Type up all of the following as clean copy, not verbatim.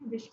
Wish-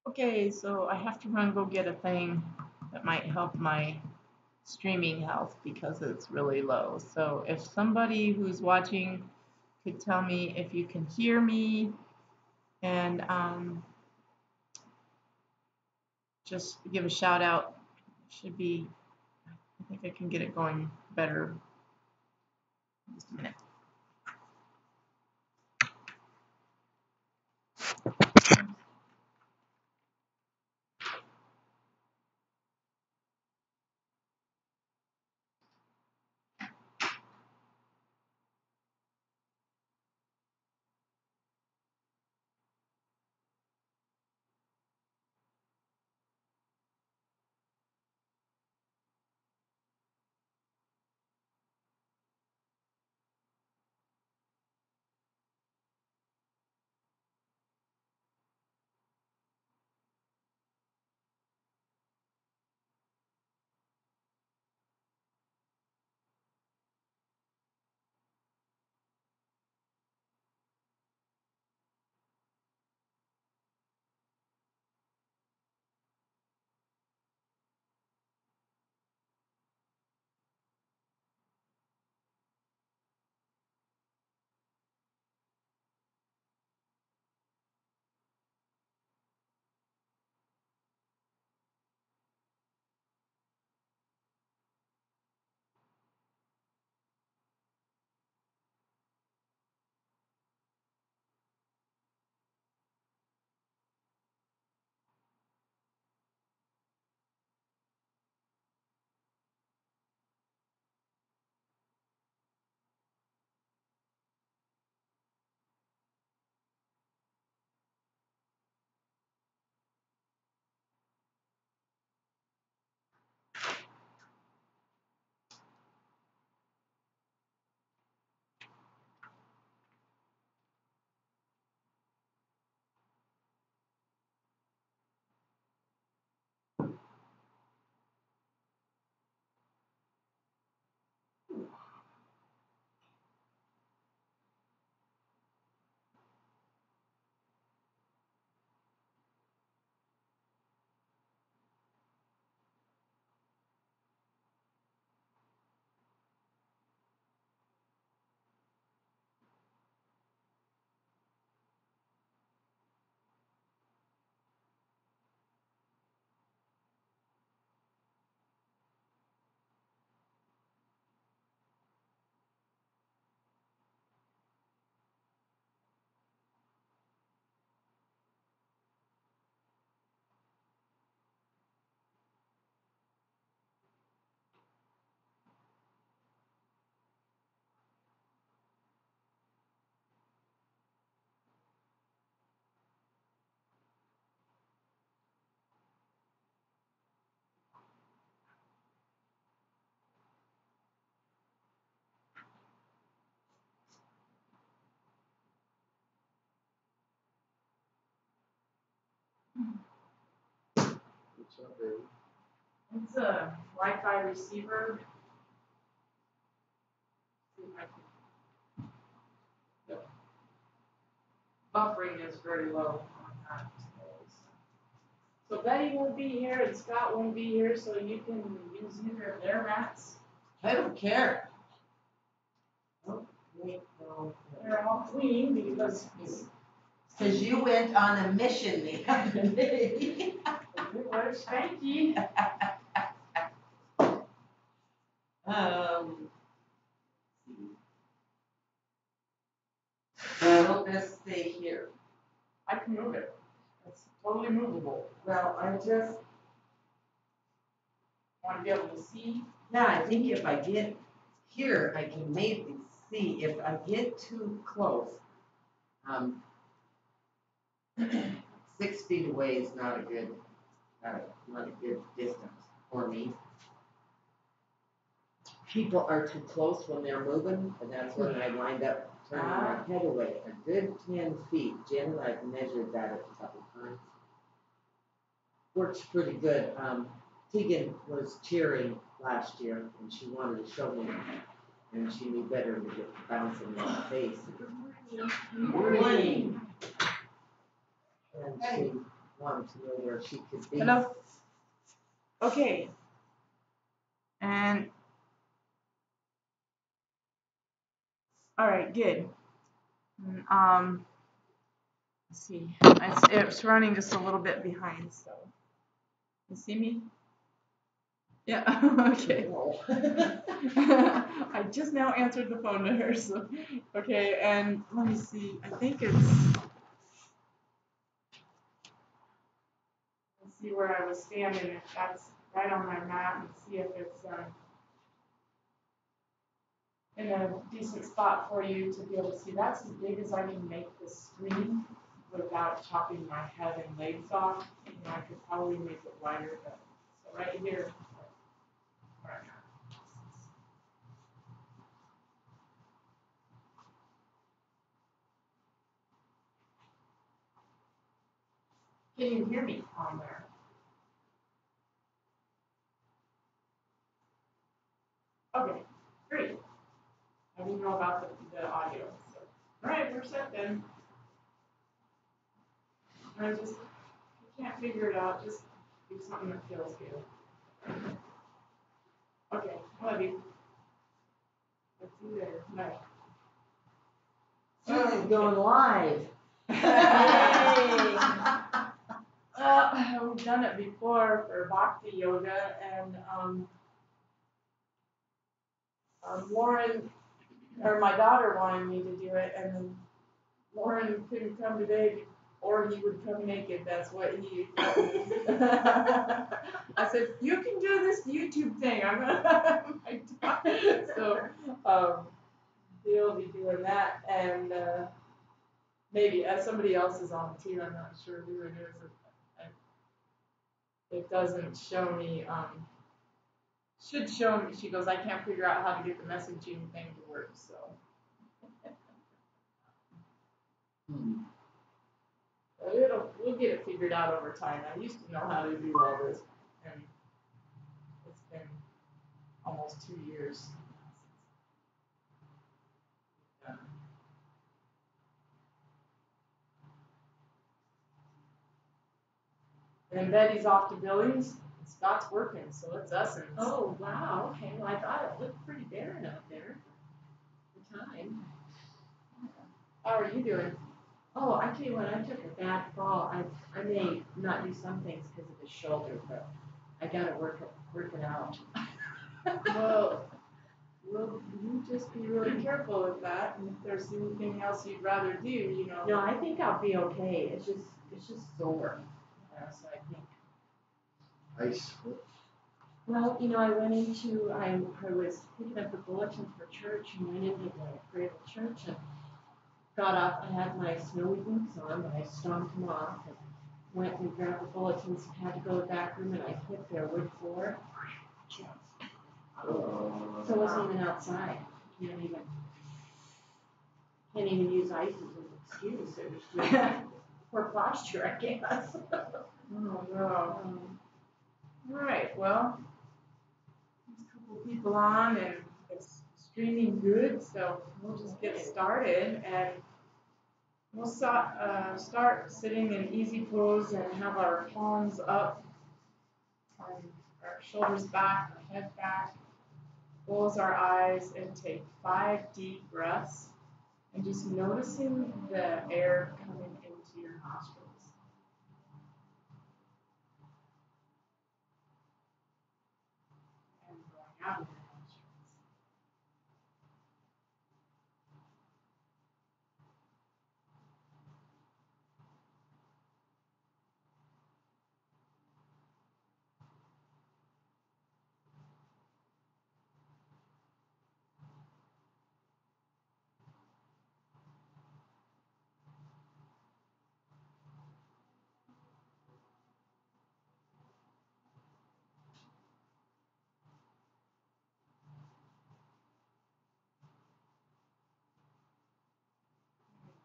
Okay, so I have to run go get a thing that might help my streaming health because it's really low. So if somebody who's watching could tell me if you can hear me and just give a shout out. Should be, I think I can get it going better. Just a minute. It's a Wi-Fi receiver. See if I can- Yep. Buffering is very low on that. So Betty won't be here and Scott won't be here, so you can use either of their mats. I don't care. Oh, wait, no. They're all clean because you went on a mission the other day. it was spanky. Will this stay here? I can move it. It's totally movable. Well, I just, Want to be able to see? yeah, I think if I get here, I can maybe see. If I get too close, 6 feet away is not a good distance for me. People are too close when they're moving, and that's when I wind up turning my head away. A good 10 feet. Generally, I've measured that a couple times. Works pretty good. Tegan was cheering last year, and she wanted to show me, and she knew better than to get bouncing in my face. Good morning. And she wanted to know where she could be. Hello. Okay. And all right, good. Let's see. It's running just a little bit behind, so you see me? Yeah. Okay. I just now answered the phone to her, so okay. And let me see. I think it's. Let's see where I was standing. If that's right on my mat, and see if it's in a decent spot for you to be able to see. That's as big as I can make the screen without chopping my head and legs off. I could probably make it wider, but so right here. Right now. Can you hear me on there? Okay, great. I didn't know about the audio. So. All right, we're set then. I just can't figure it out. Just do something that feels good. Okay, I love you. Let's see you later. Bye. Julie's going live. Hey! We've done it before for Bhakti yoga, and Lauren, or my daughter wanted me to do it, and then Lauren couldn't come today, or he would come naked. That's what he told me. I said, you can do this YouTube thing. I'm gonna my daughter. So he'll be doing that, and maybe somebody else is on too. I'm not sure who it is. It doesn't show me. Should show me. She goes, I can't figure out how to get the messaging thing to work. So. We'll get it figured out over time. I used to know how to do all this, and it's been almost 2 years. And Betty's off to Billings. And Scott's working, so it's us. And Oh, wow. Okay. Well, I thought it looked pretty barren out there. The time. How are you doing? Oh, I tell you what, I took a bad fall. I may not do some things because of the shoulder, but I got to work it out. Well, you just be really careful with that. And if there's anything else you'd rather do, you know. No, I think I'll be okay. It's just sore. So I think. Ice. Well, I was picking up the bulletins for church and went into the Grable church and got off. I had my snowy boots on, but I stomped them off and went and grabbed the bulletins and had to go to the back room and I hit their wood floor. So it wasn't even outside. Can't even use ice as an excuse. It was just poor posture, I guess. Oh, no. All right, well, there's a couple people on and it's streaming good, so we'll just get started and we'll start sitting in easy pose and have our palms up, and our shoulders back, our head back. Close our eyes and take 5 deep breaths and just noticing the air coming into your nostrils. And going out of your nostrils.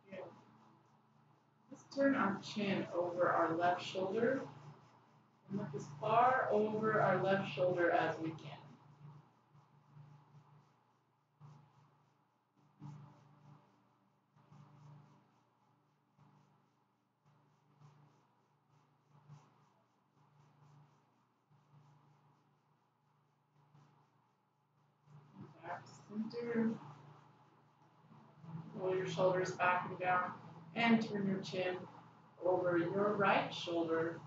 Good. Let's turn our chin over our left shoulder and look as far over our left shoulder as we can. Back to center. Roll your shoulders back and down and turn your chin over your right shoulder.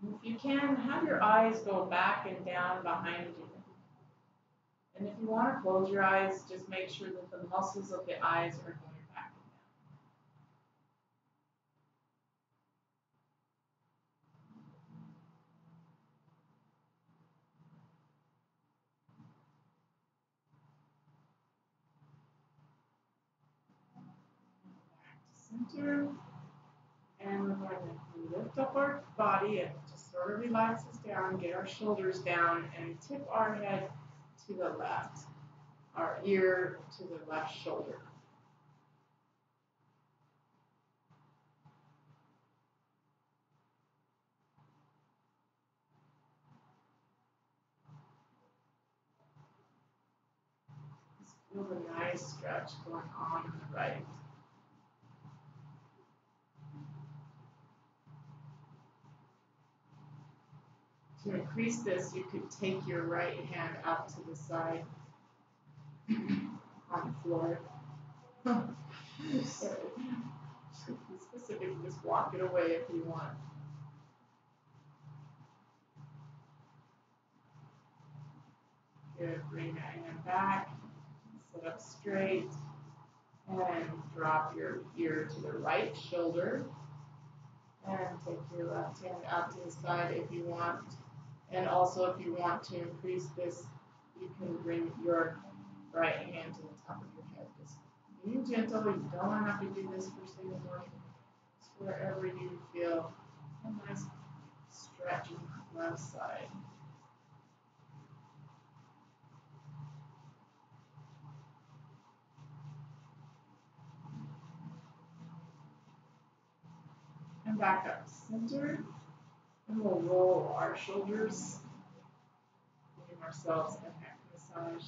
And if you can, have your eyes go back and down behind you. And if you want to close your eyes, just make sure that the muscles of the eyes are going back and down. Back to center. And we're going to lift up our body and just sort of relax us down, get our shoulders down, and tip our head to the left, our ear to the left shoulder. This feels a nice stretch going on the right. To increase this, you could take your right hand out to the side on the floor. Sorry. To be specific, just walk it away if you want. Good. Bring that hand back. Sit up straight. And drop your ear to the right shoulder. And take your left hand out to the side if you want. And also, if you want to increase this, you can bring your right hand to the top of your head. Just being gentle. You don't have to do this first thing in the morning. Just wherever you feel a nice stretch on the left side. And back up center. And we'll roll our shoulders, giving ourselves a neck massage.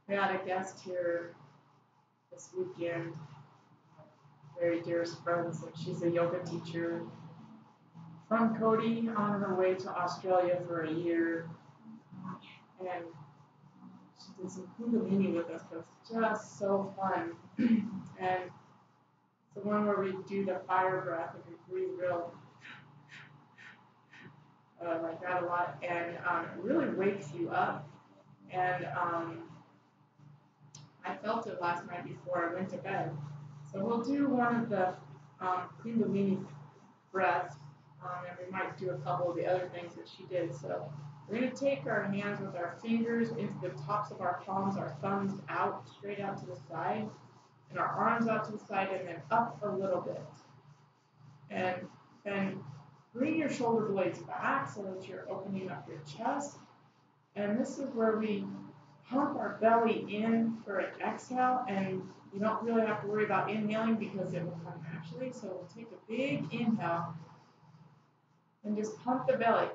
We had a guest here this weekend, very dearest friends, and she's a yoga teacher from Cody on her way to Australia for a year. And she did some kundalini with us, but it's just so fun. And it's the one where we do the fire breath and we breathe real like that a lot, and it really wakes you up. And I felt it last night before I went to bed. So we'll do one of the kundalini breaths, and we might do a couple of the other things that she did. So we're going to take our hands with our fingers into the tops of our palms, our thumbs out, straight out to the side, and our arms out to the side, and then up a little bit. And then bring your shoulder blades back so that you're opening up your chest. And this is where we pump our belly in for an exhale, and You don't really have to worry about inhaling because it will come naturally. So we'll take a big inhale and just pump the belly.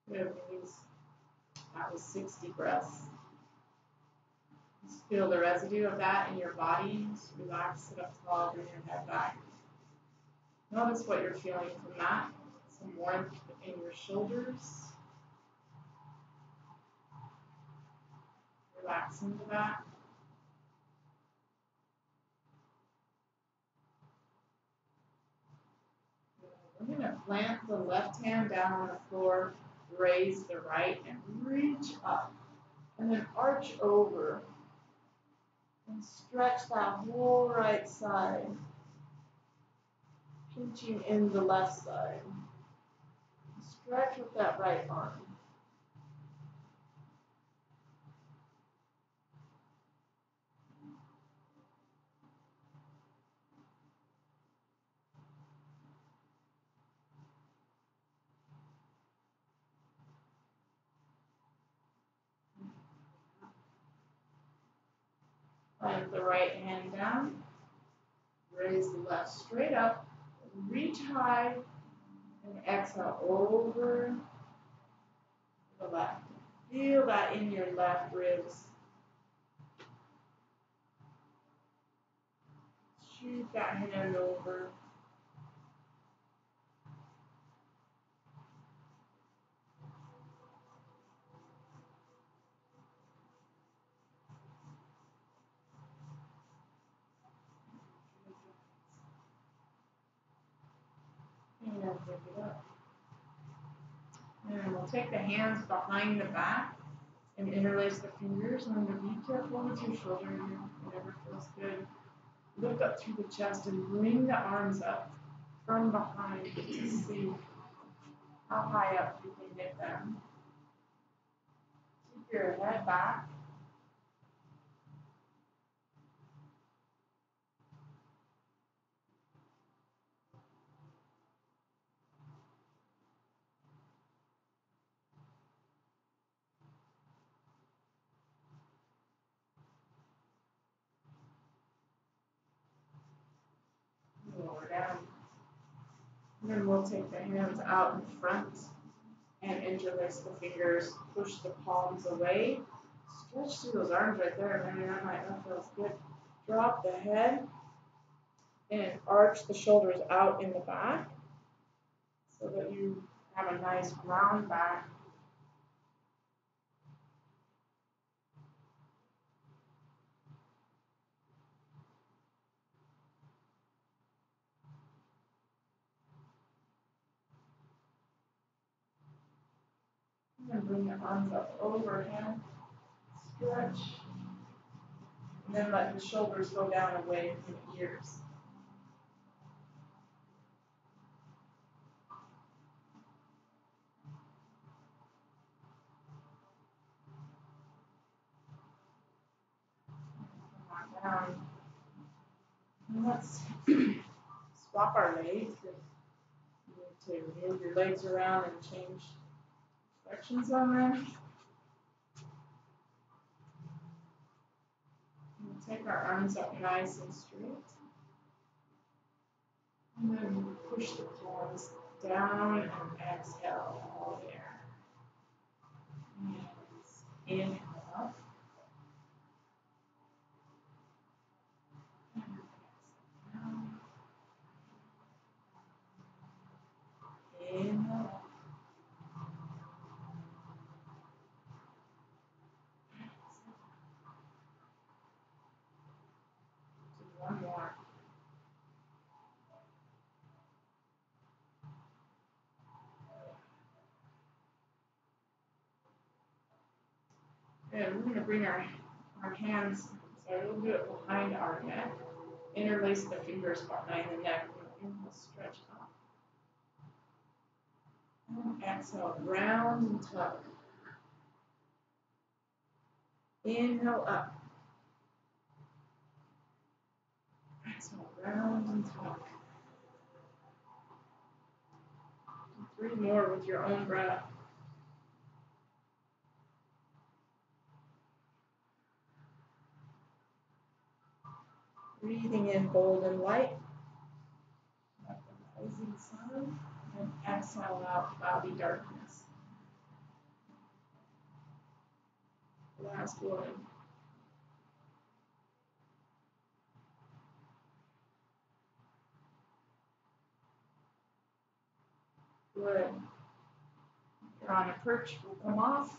Good. That was 60 breaths. Just feel the residue of that in your body. Just relax, sit up tall, bring your head back. Notice what you're feeling from that. Some warmth in your shoulders. Relax into that. We're going to plant the left hand down on the floor, raise the right, and reach up. And then arch over. And stretch that whole right side. Pinching in the left side. Stretch with that right arm. Plant the right hand down. Raise the left straight up. Reach high. And exhale over the left. Feel that in your left ribs. Shoot that hand over. And pick it up. And we'll take the hands behind the back and interlace the fingers. And then be careful with your shoulder here, whatever feels good. Look up through the chest and bring the arms up from behind to see how high up you can get them. Keep your head back. Lower down. And then we'll take the hands out in front and interlace the fingers. Push the palms away. Stretch through those arms right there. I mean, that feels good. Drop the head and arch the shoulders out in the back so that you have a nice round back. And bring the arms up overhead. Stretch. And then let the shoulders go down away from the ears. Come on down. And let's swap our legs. You need to move your legs around and change directions on them. We'll take our arms up nice and straight. And then push the palms down and exhale all the air. And inhale up. And we're going to bring our hands, sorry, we'll do it behind our neck. Interlace the fingers behind the neck and inhale, stretch up. And exhale, round and tuck. Inhale up. Exhale, round and tuck. 3 more with your own breath. Breathing in bold and light. Let the rising sun. And exhale out cloudy darkness. Last one. Good. You're on a perch, we'll come off.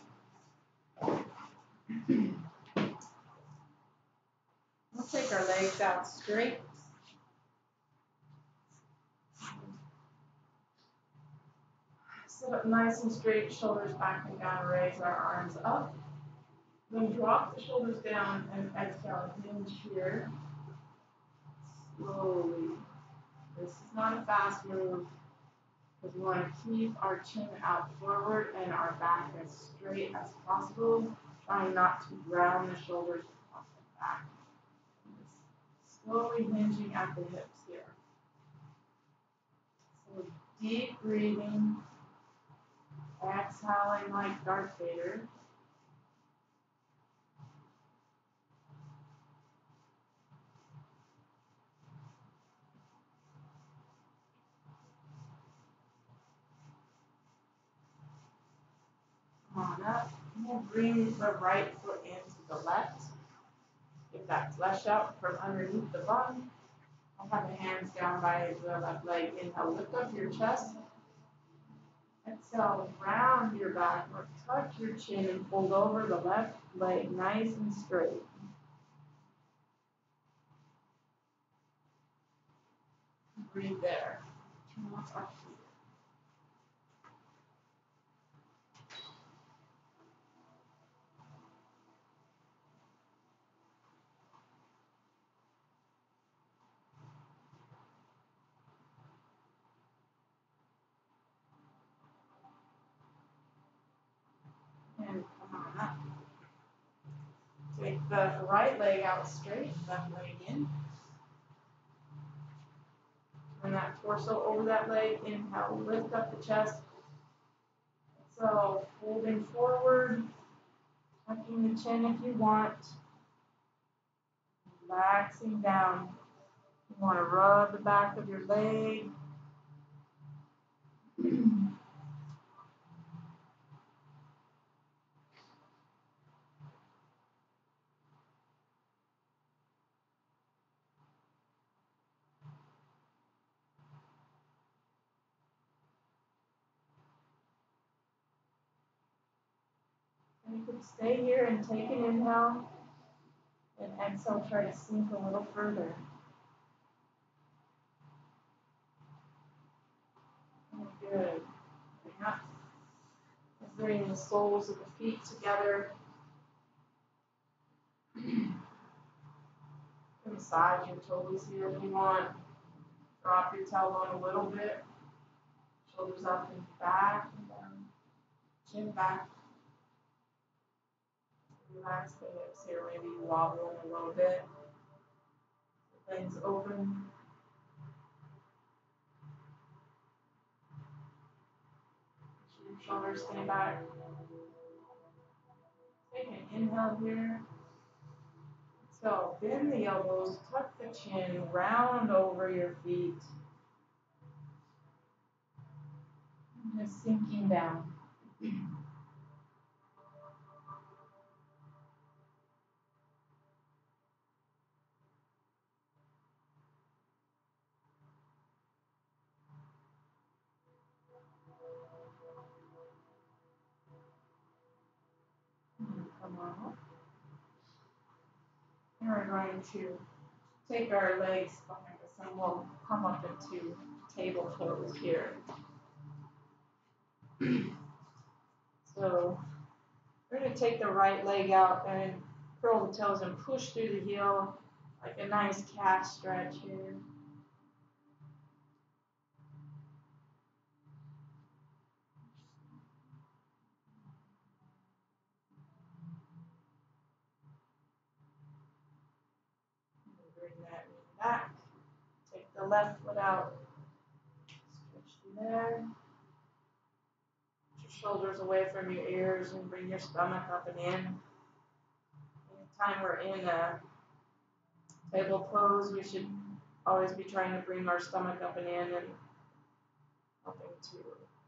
We'll take our legs out straight. Sit up nice and straight, shoulders back and down, raise our arms up. Then drop the shoulders down and exhale, hinge here. Slowly. This is not a fast move because we want to keep our chin out forward and our back as straight as possible, trying not to ground the shoulders across the back. Slowly hinging at the hips here. So deep breathing, exhaling like Darth Vader. Come on up. And we'll bring the right foot into the left. Get that flesh out from underneath the bum. I'll have the hands down by the left leg. Inhale, lift up your chest. Exhale, round your back. Or tuck your chin and fold over the left leg nice and straight. Breathe there. Turn off our feet. And come on up. Take the right leg out straight, left leg in. Turn that torso over that leg. Inhale, lift up the chest. So folding forward, tucking the chin if you want. Relaxing down. You want to rub the back of your leg. You could stay here and take an inhale, and exhale, try to sink a little further. Good. Bring up. Bring the soles of the feet together. Massage your toes here if you want. Drop your tailbone a little bit. Shoulders up and back and down. Chin back. Relax the hips here. Maybe you wobble a little bit. Legs open. Your shoulders stay back. Take an inhale here. So bend the elbows, tuck the chin, round over your feet. Just sinking down. Come on up. And we're going to take our legs behind us and we'll come up into table pose here. So We're going to take the right leg out and curl the toes and push through the heel like a nice calf stretch here. Bring that knee back. Take the left foot out. Stretch through there. Put your shoulders away from your ears and bring your stomach up and in. Anytime we're in a table pose, we should always be trying to bring our stomach up and in and helping to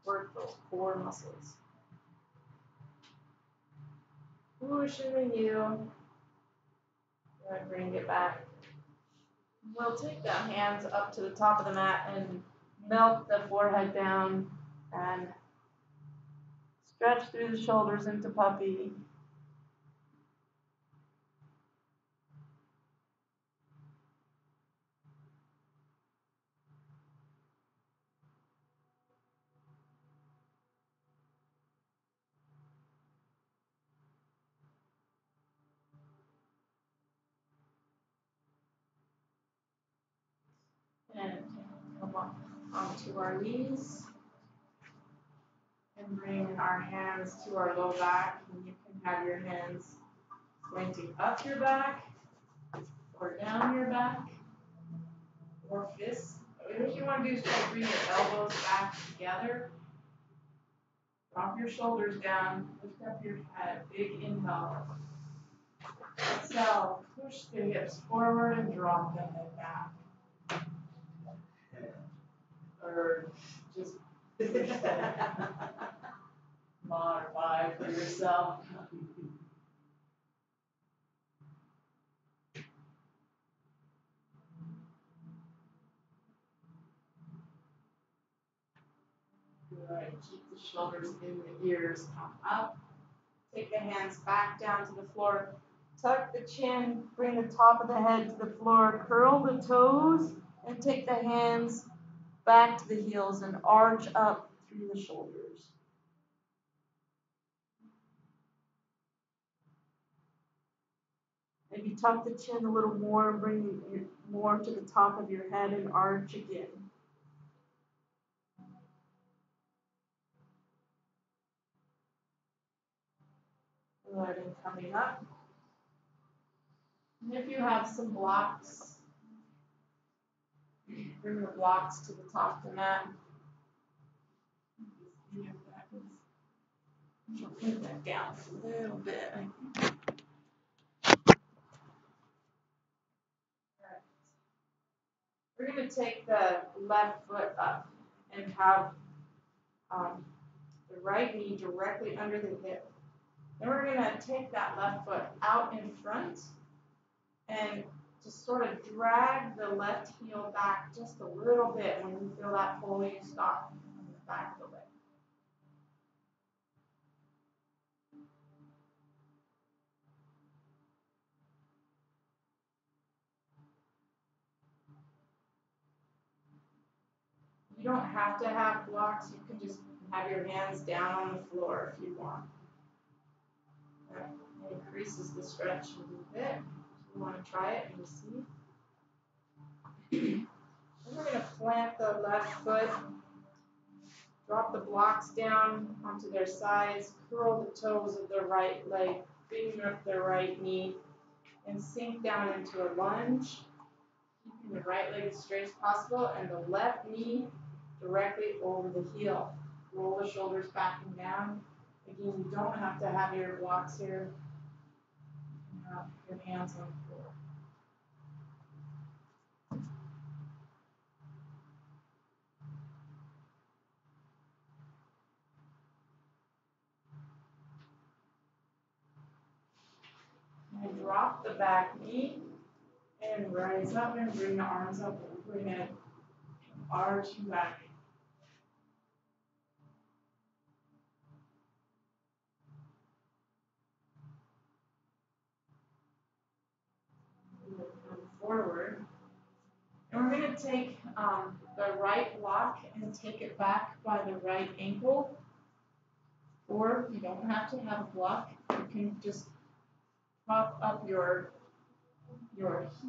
work those core muscles. Pushing the heel. Good, bring it back. We'll take the hands up to the top of the mat and melt the forehead down and stretch through the shoulders into puppy. And come up onto our knees and bring our hands to our low back. And you can have your hands pointing up your back or down your back or fists. What you want to do is try to bring your elbows back together. Drop your shoulders down. Lift up your head. Big inhale. Exhale. Push the hips forward and drop the head back. Or just modify for yourself. Good. Keep the shoulders in the ears. Come up. Take the hands back down to the floor. Tuck the chin. Bring the top of the head to the floor. Curl the toes. And take the hands back to the heels and arch up through the shoulders. Maybe tuck the chin a little more, bring it more to the top of your head and arch again. Good, and coming up. And if you have some blocks, bring the blocks to the top of the mat. She'll put that down a little bit. We're going to take the left foot up and have the right knee directly under the hip. Then we're going to take that left foot out in front and just sort of drag the left heel back just a little bit. When you feel that pull, you stop on the back of the leg. You don't have to have blocks. You can just have your hands down on the floor if you want. That increases the stretch a little bit. So you want to try it and see. Then we're going to plant the left foot. Drop the blocks down onto their sides. Curl the toes of the right leg. Finger up the right knee. And sink down into a lunge. Keeping the right leg as straight as possible. And the left knee directly over the heel. Roll the shoulders back and down. Again, you don't have to have your blocks here. You can have your hands on the floor. And drop the back knee and rise up and bring the arms up overhead. Arch back. Come forward. And we're going to take the right block and take it back by the right ankle. Or you don't have to have a block. You can just prop up your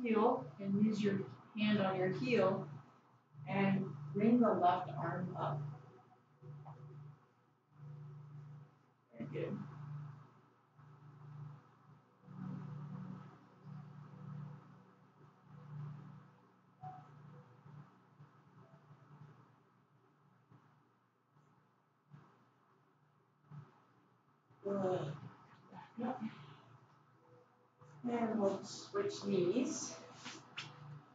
heel and use your hand on your heel and bring the left arm up. Very good. Good. Yep. And we'll switch knees.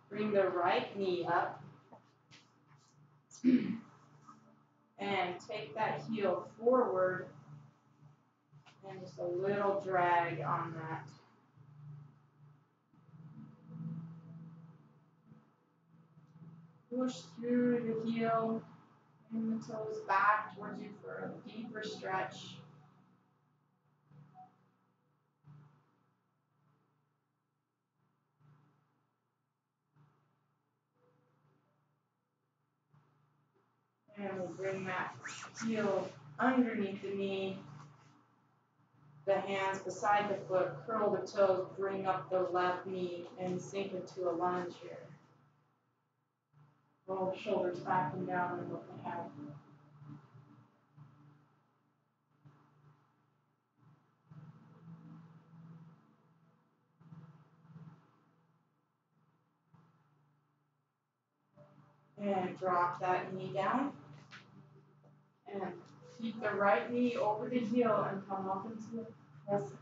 Bring the right knee up. And take that heel forward and just a little drag on that. Push through the heel, bring the toes back towards you for a deeper stretch. And we'll bring that heel underneath the knee, the hands beside the foot, curl the toes, bring up the left knee, and sink into a lunge here. Roll the shoulders back and down and look ahead. And drop that knee down. And keep the right knee over the heel and come up into the crescent.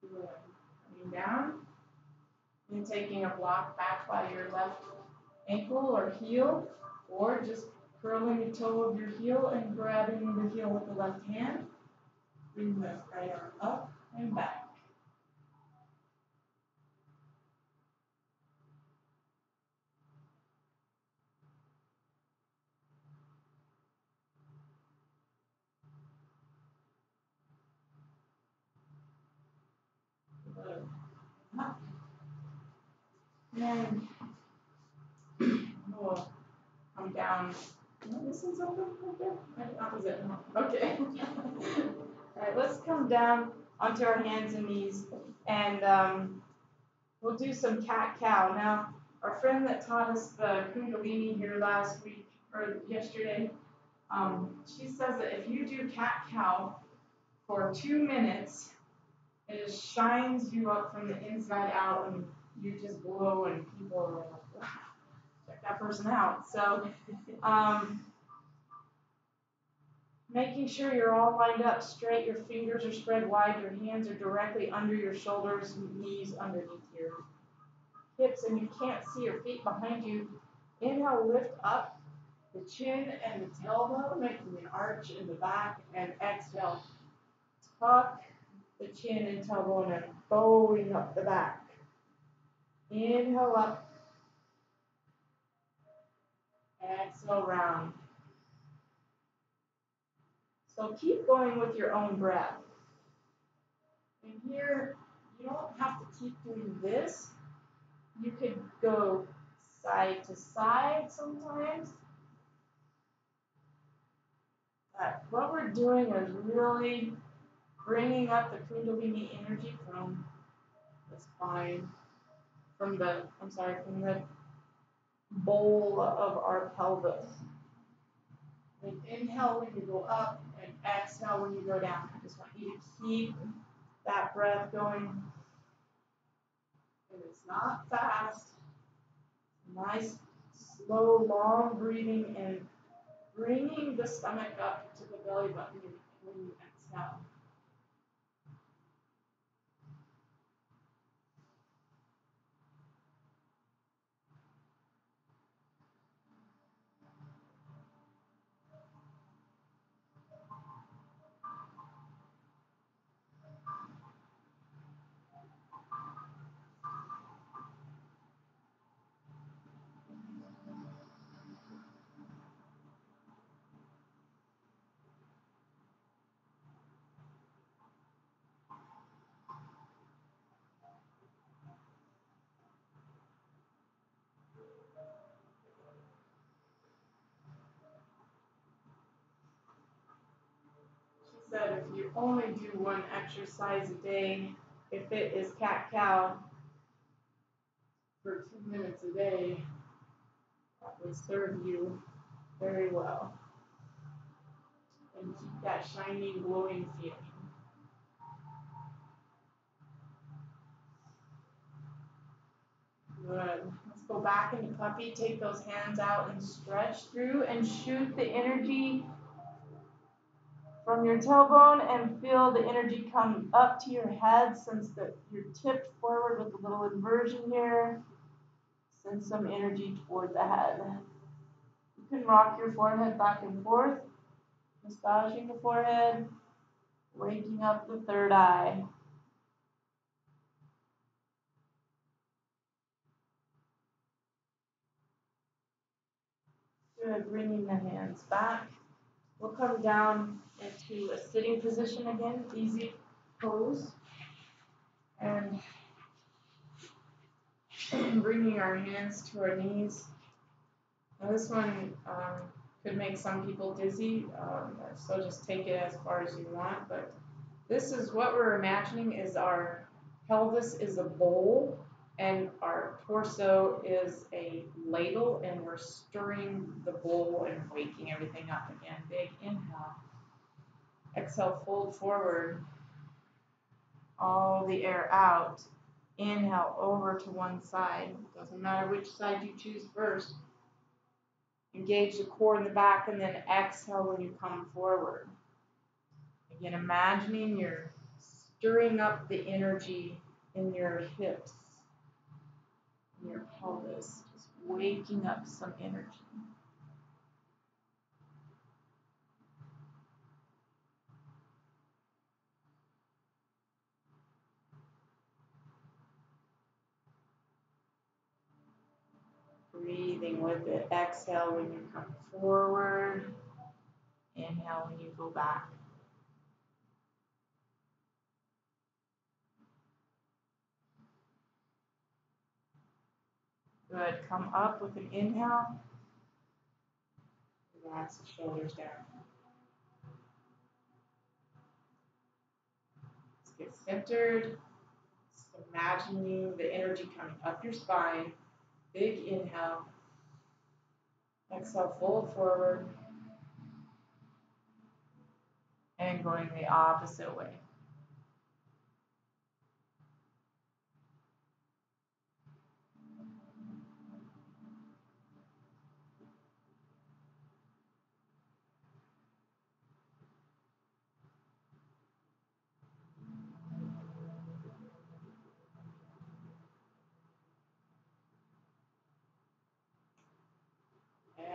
Good. Coming down and taking a block back by your left ankle or heel, or just curling the toe of your heel and grabbing the heel with the left hand. Bring the right arm up and back. Good. Up. And we'll come down. No, this is open right there? Right, opposite. Okay. All right, let's come down onto our hands and knees, and we'll do some cat-cow. Now, our friend that taught us the Kundalini here last week, or yesterday, she says that if you do cat-cow for 2 minutes, it just shines you up from the inside out, and you just glow, and people are like, wow, check that person out. So, making sure you're all lined up straight, your fingers are spread wide, your hands are directly under your shoulders, knees underneath your hips, and you can't see your feet behind you. Inhale, lift up the chin and the tailbone, making an arch in the back, and exhale, tuck the chin and tailbone and bowing up the back. Inhale up, exhale round. So keep going with your own breath. And here, you don't have to keep doing this. You could go side to side sometimes. But what we're doing is really bringing up the Kundalini energy from the spine, from the bowl of our pelvis. And inhale when you go up and exhale when you go down. I just want you to keep that breath going. And it's not fast. Nice, slow, long breathing and bringing the stomach up to the belly button when you exhale. said if you only do one exercise a day, if it is cat cow for 2 minutes a day, that will serve you very well and keep that shining, glowing feeling. Good. Let's go back into puppy. Take those hands out and stretch through and shoot the energy from your tailbone and feel the energy come up to your head since you're tipped forward with a little inversion here. Send some energy toward the head. You can rock your forehead back and forth, massaging the forehead, waking up the third eye. Good, bringing the hands back. We'll come down into a sitting position again, easy pose. And bringing our hands to our knees. Now this one could make some people dizzy, so just take it as far as you want. But this is what we're imagining is our pelvis is a bowl and our torso is a ladle, and we're stirring the bowl and waking everything up again. Big inhale. Exhale, fold forward. All the air out. Inhale over to one side. Doesn't matter which side you choose first. Engage the core in the back and then exhale when you come forward. Again, imagining you're stirring up the energy in your hips, in your pelvis, just waking up some energy. Breathing with it. Exhale when you come forward. Inhale when you go back. Good. Come up with an inhale. Relax the shoulders down. Let's get centered. Just imagining the energy coming up your spine. Big inhale. Exhale, fold forward. And going the opposite way.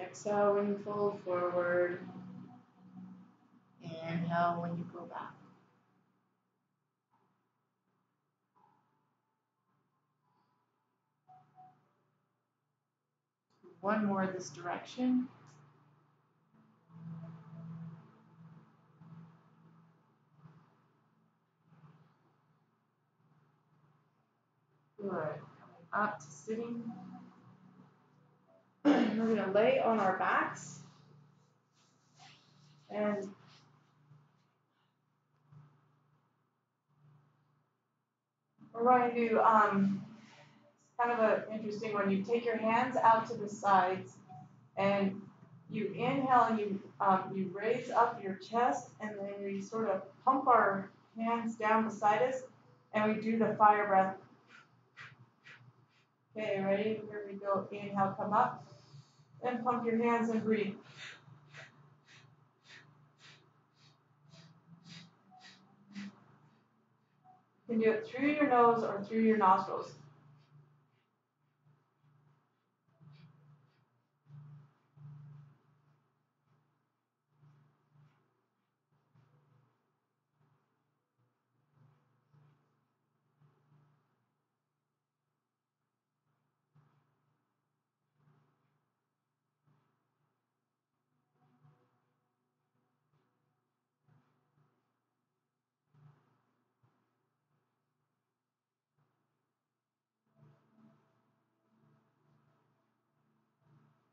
Exhale when you fold forward. Inhale when you go back. One more this direction. Good. Coming up to sitting. We're going to lay on our backs. And we're going to do kind of an interesting one. You take your hands out to the sides, and you inhale and you raise up your chest, and then we sort of pump our hands down beside us, and we do the fire breath. Okay, ready? Here we go. Inhale, come up, and pump your hands and breathe. You can do it through your nose or through your nostrils.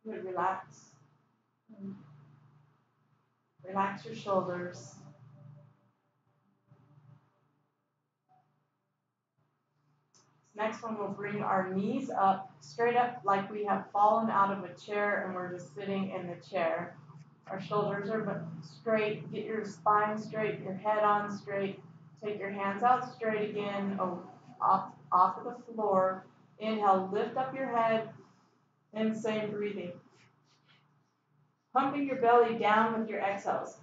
Good, relax. Relax your shoulders. Next one, we'll bring our knees up, straight up like we have fallen out of a chair and we're just sitting in the chair. Our shoulders are straight. Get your spine straight, your head on straight. Take your hands out straight again, off of the floor. Inhale, lift up your head, and same breathing. Pumping your belly down with your exhales.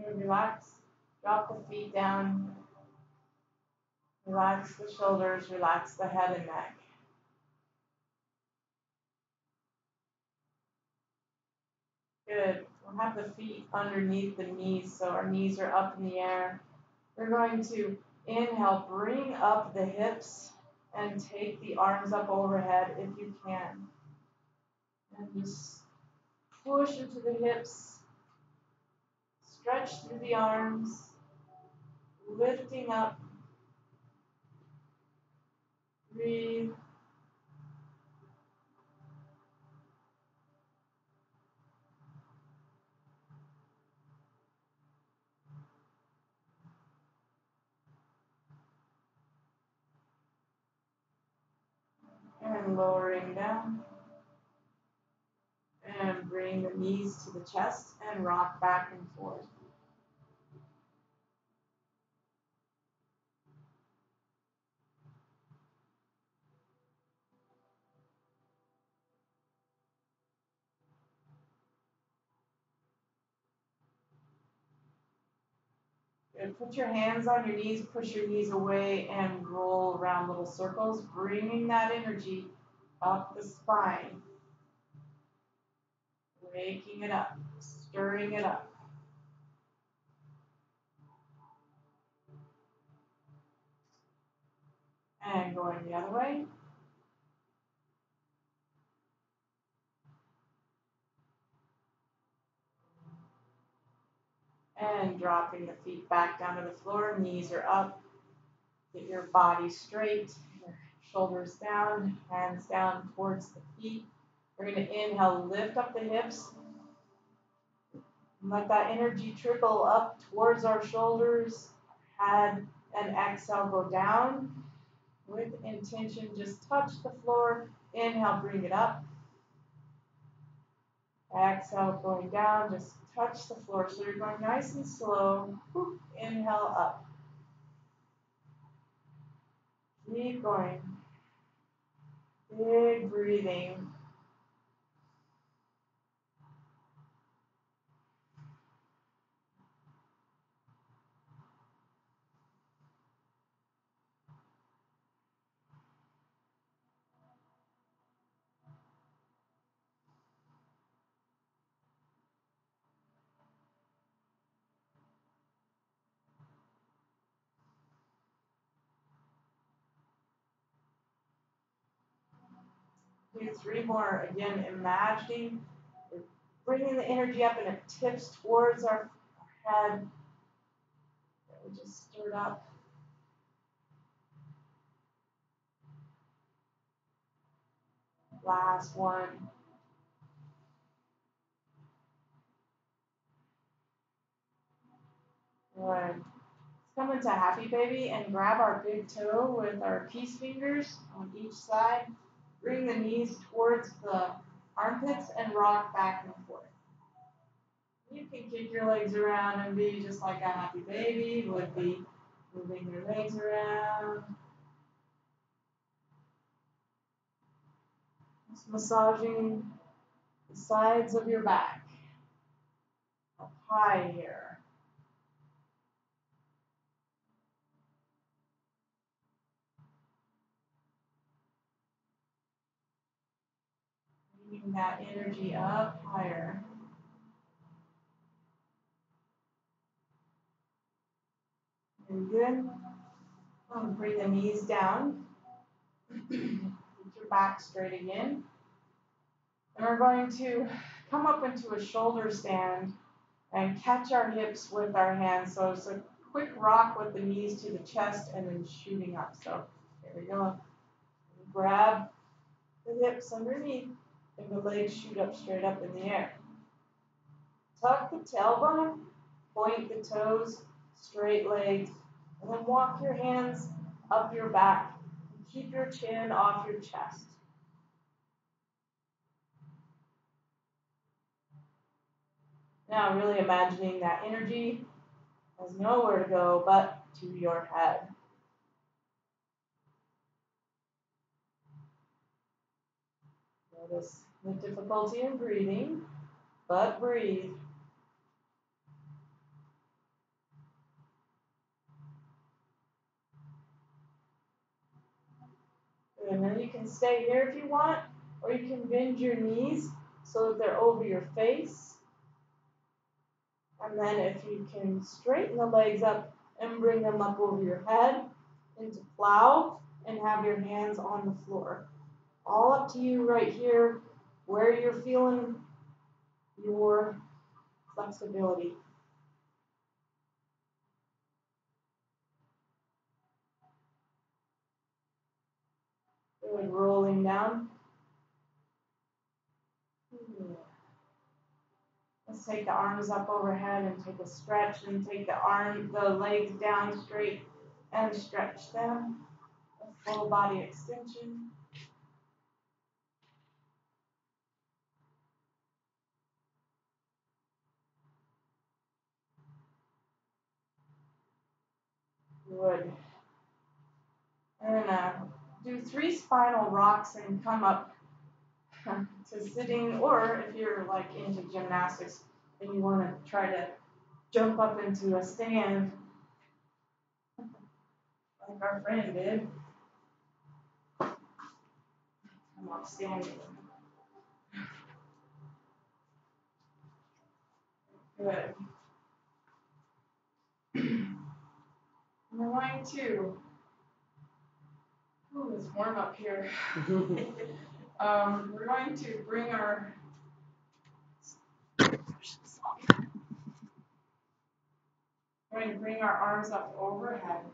And relax. Drop the feet down. Relax the shoulders. Relax the head and neck. Good. We'll have the feet underneath the knees, so our knees are up in the air. We're going to inhale, bring up the hips, and take the arms up overhead if you can. And just push into the hips, stretch through the arms, lifting up. Breathe. And lowering down. And bring the knees to the chest and rock back and forth. Good. Put your hands on your knees, push your knees away, and roll around little circles, bringing that energy up the spine. Waking it up, stirring it up. And going the other way. And dropping the feet back down to the floor, knees are up. Get your body straight, your shoulders down, hands down towards the feet. We're going to inhale, lift up the hips. Let that energy trickle up towards our shoulders, head, and exhale, go down. With intention, just touch the floor. Inhale, bring it up. Exhale, going down, just touch the floor. So you're going nice and slow. Inhale up. Keep going. Big breathing. Do 3 more. Again, imagining bringing the energy up and it tips towards our head. We just stirred up. Last one. Good. Let's come into happy baby and grab our big toe with our peace fingers on each side. Bring the knees towards the armpits and rock back and forth. You can kick your legs around and be just like a happy baby would be, moving your legs around. Just massaging the sides of your back. Up high here. Bringing that energy up higher. Very good. Bring the knees down. Keep your back straight again. And we're going to come up into a shoulder stand and catch our hips with our hands. So it's a quick rock with the knees to the chest and then shooting up. So here we go. Grab the hips underneath and the legs shoot up straight up in the air. Tuck the tailbone, point the toes, straight legs, and then walk your hands up your back. Keep your chin off your chest. Now really imagining that energy has nowhere to go but to your head. Notice the difficulty in breathing, but breathe. And then you can stay here if you want, or you can bend your knees so that they're over your face. And then if you can straighten the legs up and bring them up over your head into plow and have your hands on the floor. All up to you right here where you're feeling your flexibility. Good, rolling down. Let's take the arms up overhead and take a stretch and take the legs down straight and stretch them. A full body extension. Good. And do 3 spinal rocks and come up to sitting, or if you're like into gymnastics and you want to try to jump up into a stand like our friend did. Come up standing. Good. We're going to, it's warm up here. We're going to bring our arms up overhead.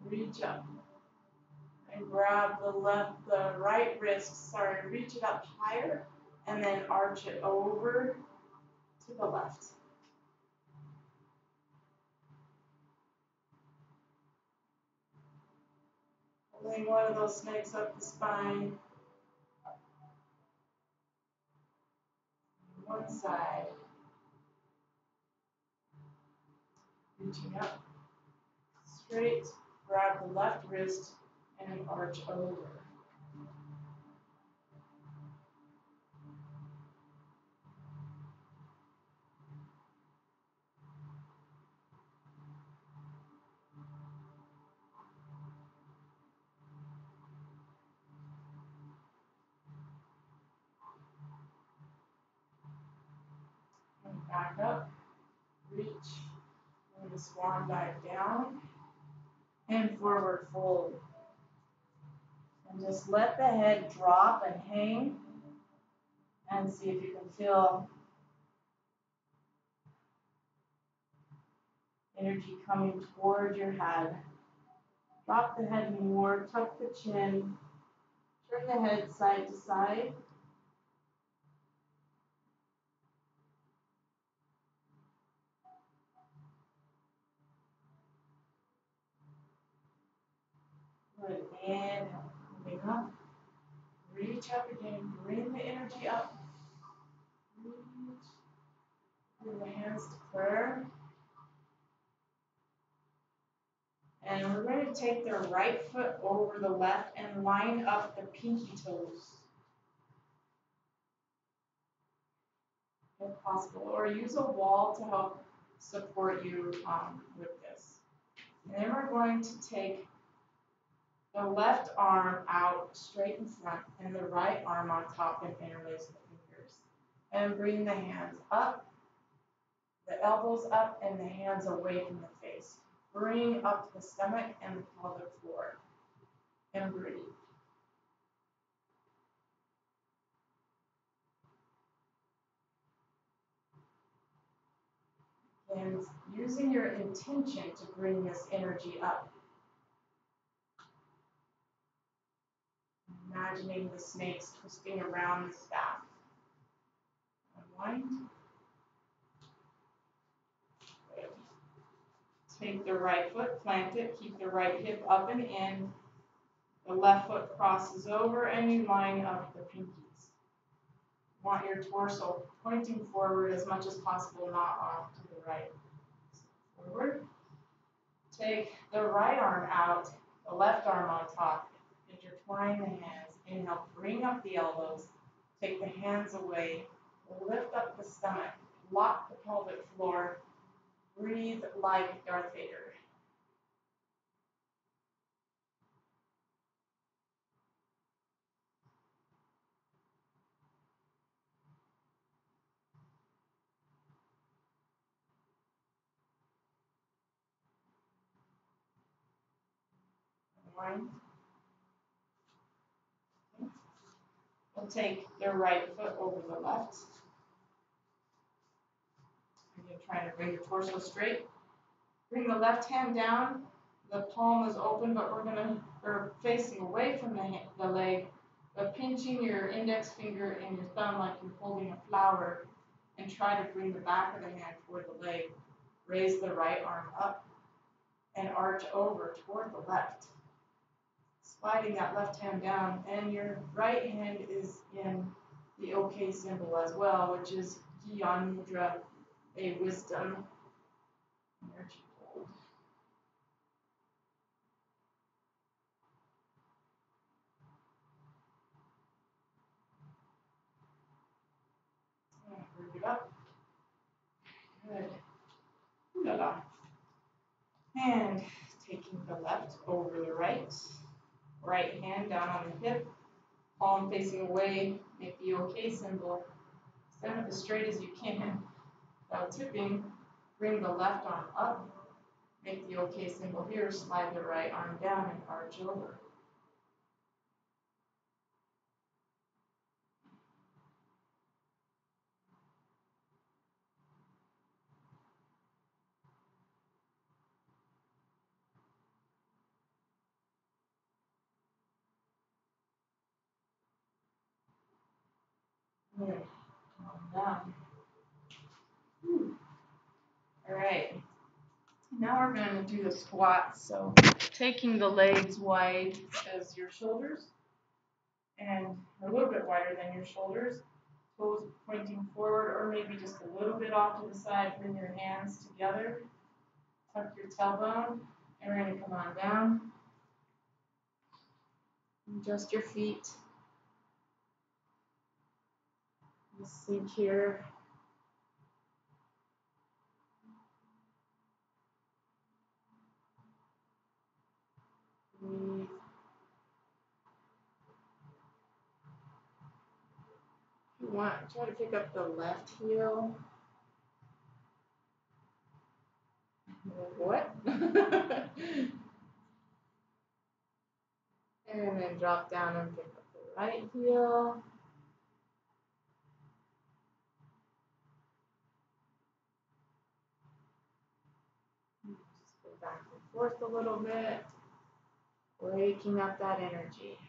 Reach up and grab the right wrist. Reach it up higher and then arch it over to the left. Pulling one of those snakes up the spine. One side. Reaching up. Straight. Grab the left wrist and arch over. And back up. Reach. And the swan dive down. And forward fold. And just let the head drop and hang. And see if you can feel energy coming toward your head. Drop the head more, tuck the chin, turn the head side to side. Good, inhale, moving up. Reach up again, bring the energy up. Reach, bring the hands to prayer. And we're going to take the right foot over the left and line up the pinky toes. If possible, or use a wall to help support you with this. And then we're going to take the left arm out straight in front and the right arm on top and interlace the fingers. And bring the hands up, the elbows up, and the hands away from the face. Bring up the stomach and the pelvic floor. And breathe. And using your intention to bring this energy up. Imagining the snakes twisting around the staff. Unwind. Good. Take the right foot, plant it, keep the right hip up and in. The left foot crosses over and you line up the pinkies. Want your torso pointing forward as much as possible, not off to the right. Forward. Take the right arm out, the left arm on top. Intertwine the hands. Inhale, bring up the elbows. Take the hands away. Lift up the stomach. Lock the pelvic floor. Breathe like Darth Vader. Unwind. We'll take the right foot over the left. Again, trying to bring your torso straight. Bring the left hand down. The palm is open, but we're facing away from the leg, but pinching your index finger and your thumb like you're holding a flower, and try to bring the back of the hand toward the leg. Raise the right arm up and arch over toward the left. Sliding that left hand down, and your right hand is in the OK symbol as well, which is Gyan Mudra, a wisdom energy hold. Bring it up. Good. La-la. And taking the left over the right. Right hand down on the hip. Palm facing away. Make the OK symbol. Stand up as straight as you can. Without tipping, bring the left arm up. Make the OK symbol here. Slide the right arm down and arch over. Good. Calm down. All right. Now we're going to do the squat. So taking the legs wide as your shoulders and a little bit wider than your shoulders. Toes pointing forward or maybe just a little bit off to the side. Bring your hands together. Tuck your tailbone. And we're going to come on down. Adjust your feet. Just sink here. Breathe. If you want, try to pick up the left heel. What? And then drop down and pick up the right heel. Just go back and forth a little bit, waking up that energy.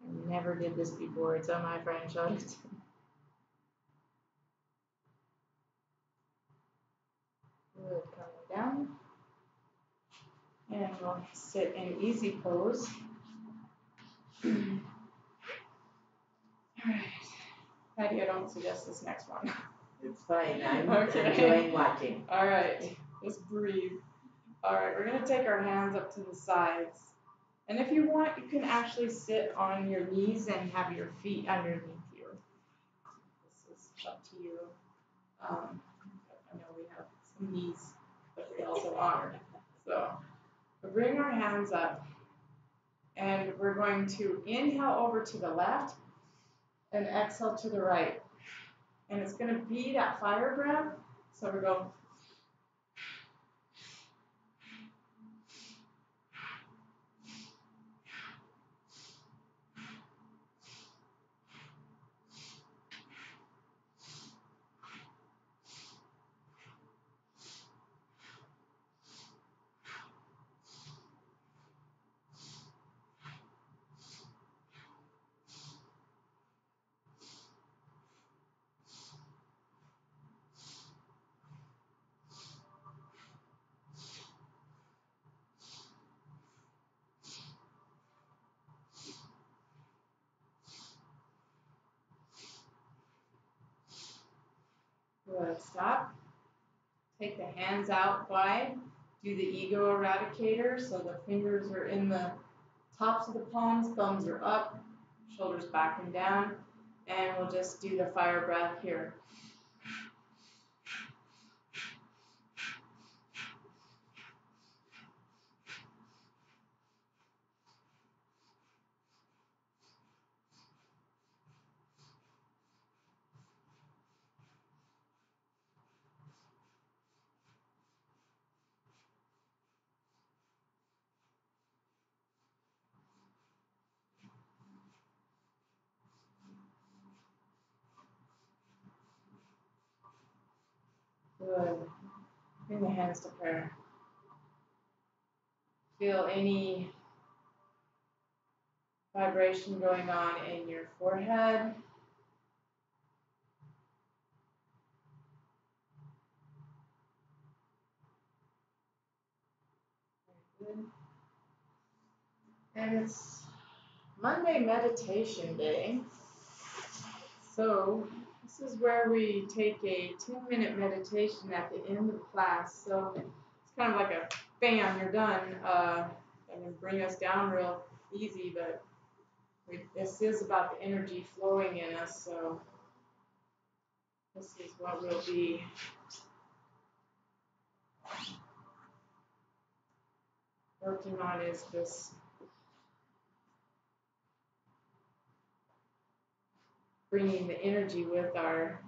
I never did this before until my friend showed it to me. Good, coming down. And we'll sit in easy pose. All right. Patty, I don't suggest this next one. It's fine. I'm enjoying watching. All right. Just breathe. All right. We're going to take our hands up to the sides. And if you want, you can actually sit on your knees and have your feet underneath you. This is up to you. I know we have some knees that we also honor. So we'll bring our hands up. And we're going to inhale over to the left. and exhale to the right. And it's going to be that fire breath. So we go. Good. Stop. Take the hands out wide. Do the ego eradicator. So the fingers are in the tops of the palms, thumbs are up, shoulders back and down. And we'll just do the fire breath here. Good. Bring the hands to prayer. Feel any vibration going on in your forehead. Very good. And it's Monday meditation day. So this is where we take a 10-minute meditation at the end of class. So it's kind of like a bam, you're done. And then bring us down real easy, but this is about the energy flowing in us. So this is what we'll be working on, is this bringing the energy with our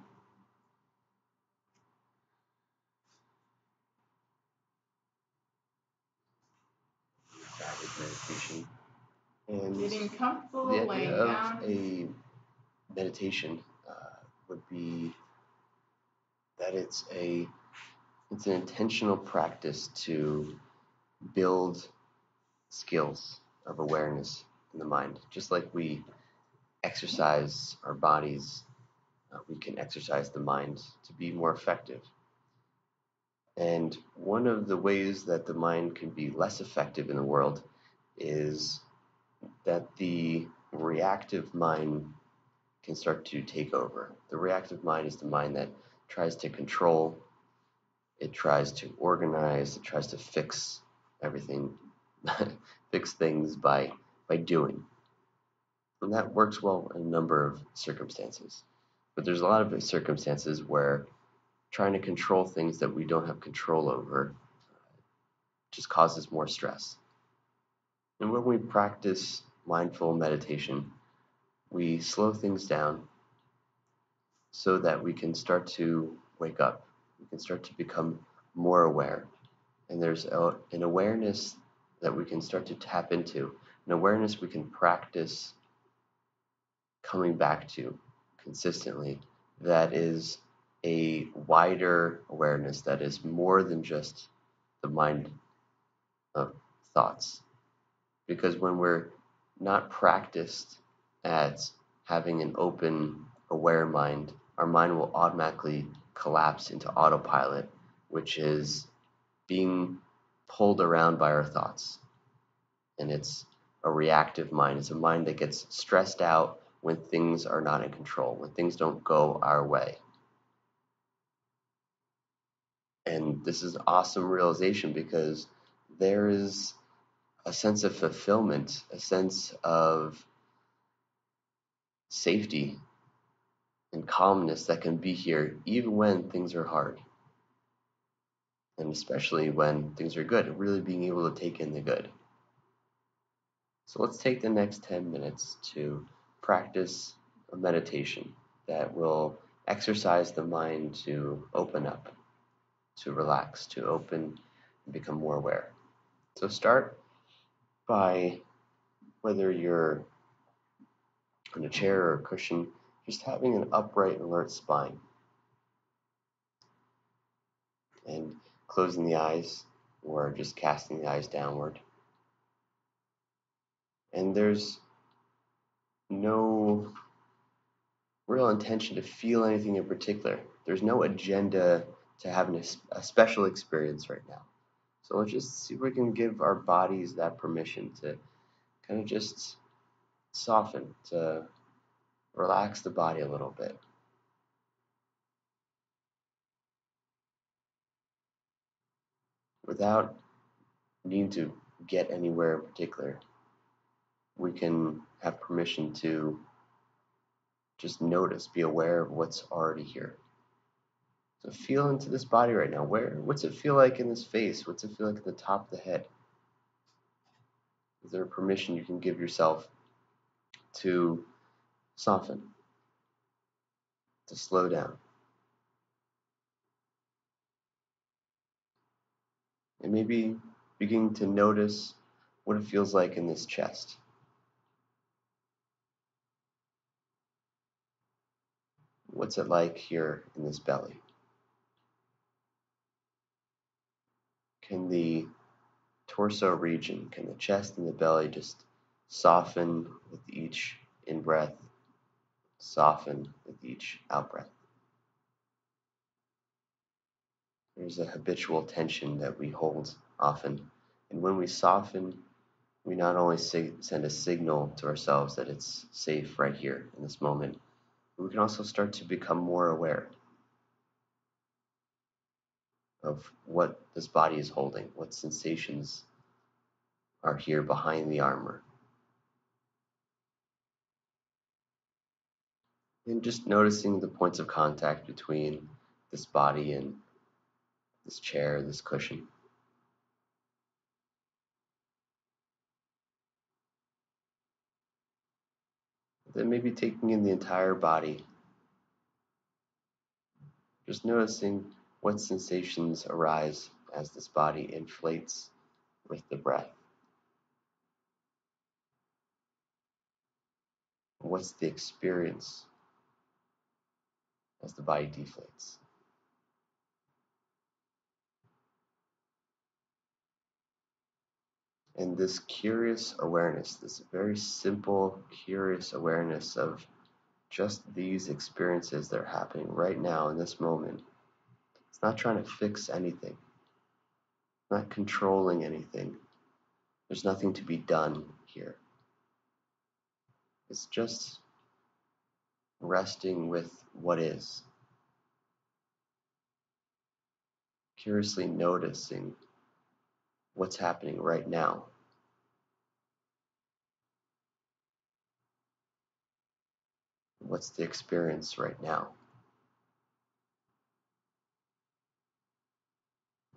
guided meditation. And Getting comfortable, the idea laying of down. a meditation would be that it's an intentional practice to build skills of awareness in the mind. Just like we exercise our bodies, we can exercise the mind to be more effective. And one of the ways that the mind can be less effective in the world is that the reactive mind can start to take over. The reactive mind is the mind that tries to control, it tries to organize, it tries to fix everything, fix things by doing. And that works well in a number of circumstances. But there's a lot of circumstances where trying to control things that we don't have control over just causes more stress. And when we practice mindful meditation, we slow things down so that we can start to wake up. We can start to become more aware. And there's an awareness that we can start to tap into, an awareness we can practice coming back to consistently, that is a wider awareness, that is more than just the mind of thoughts. Because when we're not practiced at having an open, aware mind, our mind will automatically collapse into autopilot, which is being pulled around by our thoughts. And it's a reactive mind. It's a mind that gets stressed out when things are not in control, when things don't go our way. And this is an awesome realization, because there is a sense of fulfillment, a sense of safety and calmness that can be here even when things are hard. And especially when things are good, really being able to take in the good. So let's take the next 10 minutes to practice a meditation that will exercise the mind to open up, to relax, to open and become more aware. So start by, whether you're in a chair or a cushion, just having an upright, alert spine and closing the eyes or just casting the eyes downward. And there's no real intention to feel anything in particular. There's no agenda to having a special experience right now. So let's just see if we can give our bodies that permission to kind of just soften, to relax the body a little bit. Without needing to get anywhere in particular, we can have permission to just notice, be aware of what's already here. So feel into this body right now. What's it feel like in this face? What's it feel like at the top of the head? Is there a permission you can give yourself to soften, to slow down? And maybe begin to notice what it feels like in this chest. What's it like here in this belly? Can the torso region, can the chest and the belly just soften with each in-breath, soften with each out-breath? There's a habitual tension that we hold often, and when we soften, we not only send a signal to ourselves that it's safe right here in this moment, but we can also start to become more aware of what this body is holding, what sensations are here behind the armor. And just noticing the points of contact between this body and this chair, this cushion. Then maybe taking in the entire body, just noticing what sensations arise as this body inflates with the breath. What's the experience as the body deflates? And this curious awareness, this very simple, curious awareness of just these experiences that are happening right now in this moment. It's not trying to fix anything, not controlling anything. There's nothing to be done here. It's just resting with what is. Curiously noticing what's happening right now. What's the experience right now?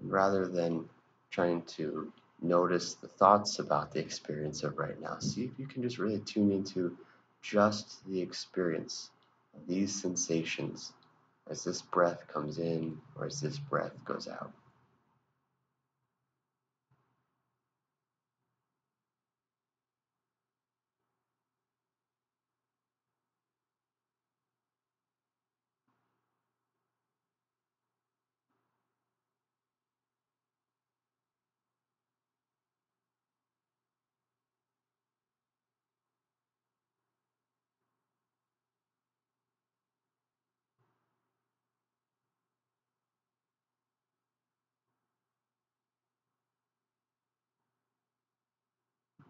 Rather than trying to notice the thoughts about the experience of right now, see if you can just really tune into just the experience of these sensations as this breath comes in or as this breath goes out.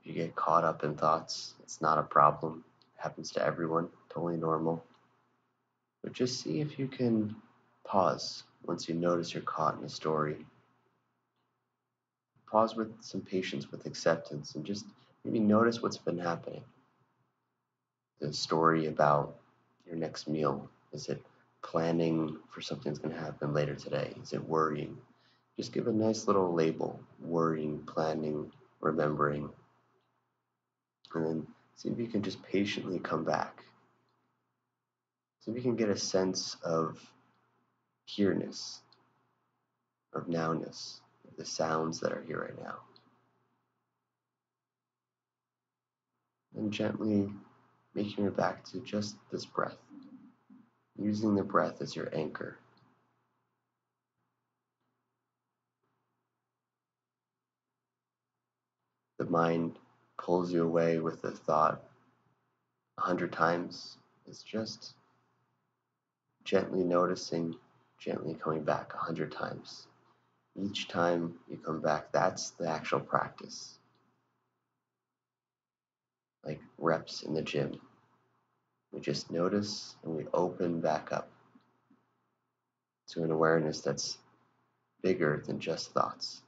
If you get caught up in thoughts, it's not a problem. It happens to everyone, totally normal. But just see if you can pause once you notice you're caught in a story. Pause with some patience, with acceptance, and just maybe notice what's been happening. The story about your next meal. Is it planning for something that's going to happen later today? Is it worrying? Just give a nice little label: worrying, planning, remembering. And then see if you can just patiently come back So we can get a sense of here-ness, of nowness, of the sounds that are here right now. And gently making it back to just this breath, using the breath as your anchor. The mind pulls you away with the thought 100 times. It's just gently noticing, gently coming back 100 times. Each time you come back, that's the actual practice. Like reps in the gym. We just notice and we open back up to an awareness that's bigger than just thoughts.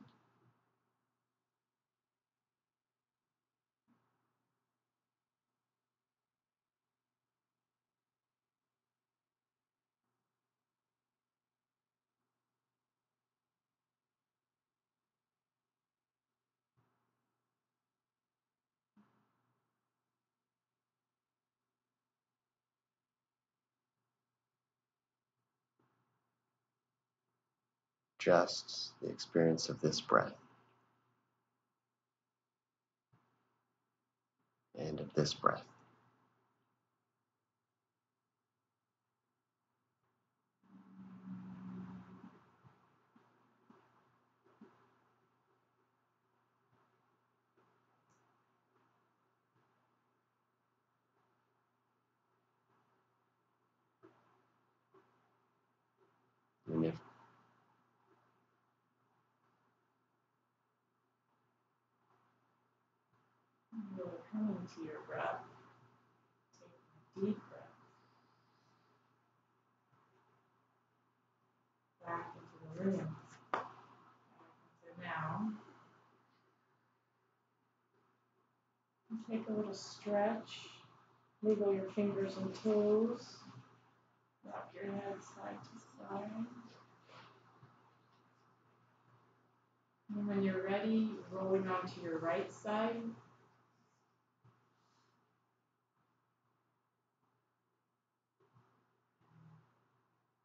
Just the experience of this breath and of this breath. And if Really coming to your breath. Take a deep breath back into the room. Back into now. And take a little stretch. Wiggle your fingers and toes. Rock your head side to side. And when you're ready, rolling onto your right side.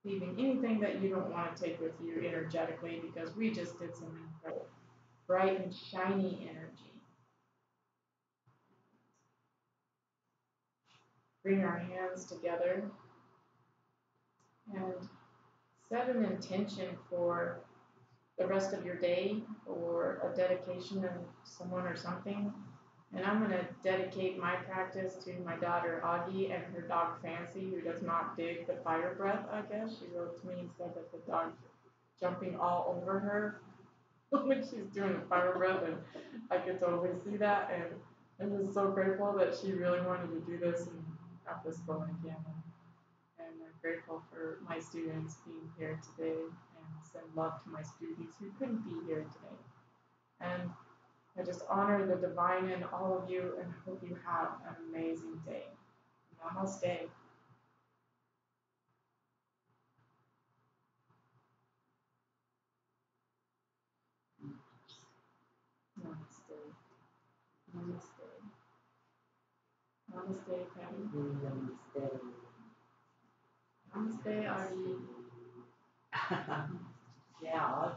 Leaving anything that you don't want to take with you energetically, because we just did some incredible bright and shiny energy. Bring our hands together and set an intention for the rest of your day or a dedication of someone or something. And I'm going to dedicate my practice to my daughter Augie and her dog Fancy, who does not dig the fire breath, I guess. She wrote to me and said that the dog's jumping all over her when she's doing the fire breath, and I could totally see that. And I'm just so grateful that she really wanted to do this and got this going again. And I'm grateful for my students being here today, and send love to my students who couldn't be here today. And I just honor the divine in all of you and hope you have an amazing day. Namaste. Namaste. Namaste. Namaste, Patty. Namaste. Namaste, Adi. Yeah,